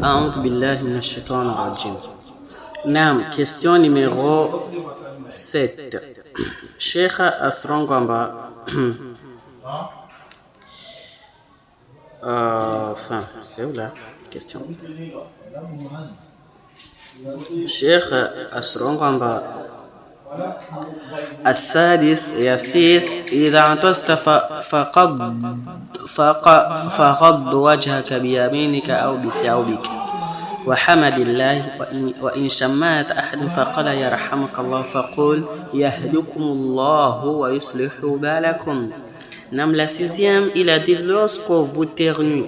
أعوذ بالله من الشيطان الرجيم. Naam, question numéro 7. Sheikh asron kwamba enfin, c'est où la question? Sheikh asron kwamba السادس يسير إذا عطست فغض وجهك بيمينك أو بثوبك وحمد الله وإن شمت أحد فقال يرحمك الله فقول يهدكم الله ويصلح بالكم. Nam la sixième, il a dit lorsque vous ternuez,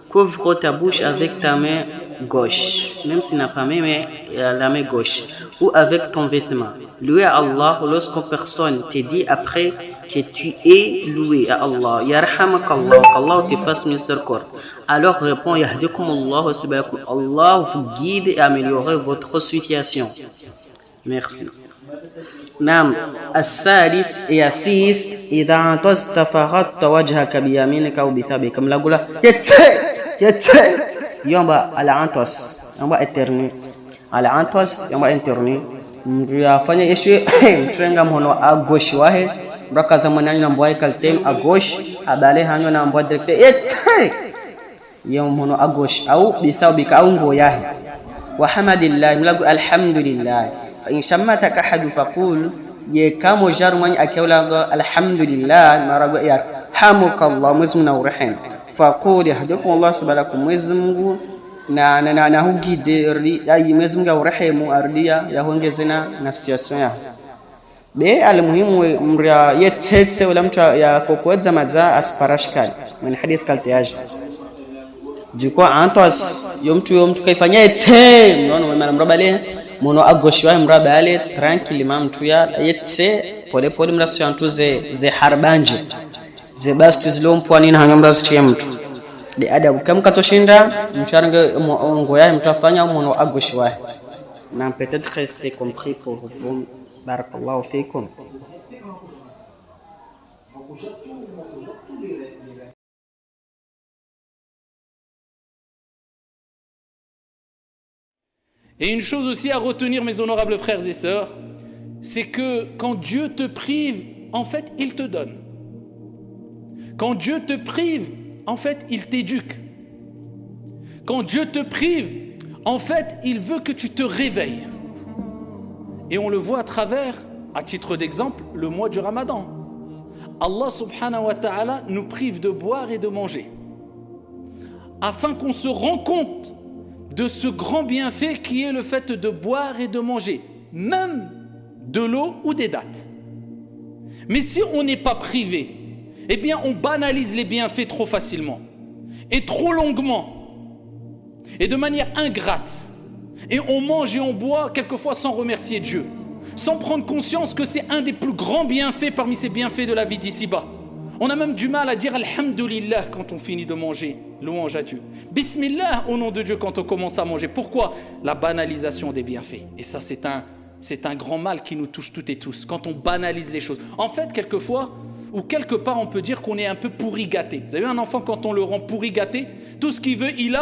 couvre ta bouche avec ta main gauche, même si n'a pas mais la main gauche, ou avec ton vêtement. Louer à Allah lorsque personne te dit après que tu es loué à Allah. Yarhamakallah, qu'Allah te fasse miséricorde. Alors répond Yahdikumullah, Allah vous guide et améliore votre situation. Merci. نعم السادس يسيس إذا عطست فغطت وجهك بيمينك أو بثوبك كم لا قولا يت يومبا العنطس يومبا إترني العنطس يومبا إنترني mriyafanya yeshi mtrenga mhono a gauche wahe braka zamanani na mbwa kaltem a gauche abale hanyo na mbwa direct yom mhono a gauche au bithawbika au ngo yahe wa hamadillah mlagu alhamdulillah fa in shammataka ahad faqul ye kamo jarmani akawla alhamdulillah marago ya hamukallah muzmuna urahim faqul yahdukum allah subhanahu muzmungu na hugide ayi muzmunga urahimu ardia ya hongezena na situation ya be almuhimu mria yetsetse wala mtu ya kokoza maza asparashkal min hadith kaltiaji jiko antos yomtu kaifanya ete nono mara mrabale mono agoshwa mrabale tranquille mamtu ya yetse pole pole mrasu antu ze harbanje ze bastu zilompwani na hangamrasu mtu de adabu kam katoshinda mcharanga ngo ya mtafanya mono agoshwa na peut-être que c'est compris pour vous. Barakallahu fikum. Et une chose aussi à retenir, mes honorables frères et sœurs, c'est que quand Dieu te prive, en fait, il te donne. Quand Dieu te prive, en fait, il t'éduque. Quand Dieu te prive, en fait, il veut que tu te réveilles. Et on le voit à travers, à titre d'exemple, le mois du Ramadan. Allah subhanahu wa ta'ala nous prive de boire et de manger, afin qu'on se rende compte de ce grand bienfait qui est le fait de boire et de manger, même de l'eau ou des dattes. Mais si on n'est pas privé, eh bien on banalise les bienfaits trop facilement, et trop longuement, et de manière ingrate. Et on mange et on boit quelquefois sans remercier Dieu, sans prendre conscience que c'est un des plus grands bienfaits parmi ces bienfaits de la vie d'ici-bas. On a même du mal à dire Alhamdulillah quand on finit de manger, louange à Dieu. Bismillah au nom de Dieu quand on commence à manger. Pourquoi? La banalisation des bienfaits. Et ça c'est un grand mal qui nous touche toutes et tous, quand on banalise les choses. En fait, quelquefois, ou quelque part on peut dire qu'on est un peu pourri gâté. Vous avez un enfant, quand on le rend pourri gâté, tout ce qu'il veut, il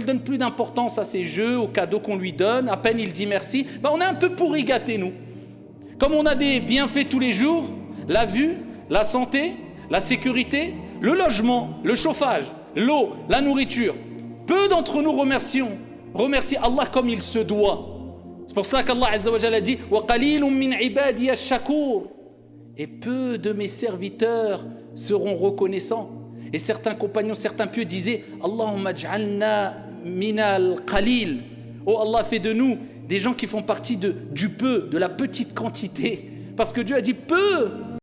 donne plus d'importance à ses jeux, aux cadeaux qu'on lui donne, à peine il dit merci. On est un peu pourri gâté, nous. Comme on a des bienfaits tous les jours, la vue, la santé, la sécurité, le logement, le chauffage, l'eau, la nourriture. Peu d'entre nous remercient Allah comme il se doit. C'est pour cela qu'Allah Azza wa Jalla dit وَقَلِيلٌ مِّنْ عِبَادِيَ الشَّكُورِ. Et peu de mes serviteurs seront reconnaissants. Et certains compagnons, certains pieux disaient Allahumma j'alna minal qalil. Oh Allah, fais de nous des gens qui font partie du peu, de la petite quantité. Parce que Dieu a dit peu.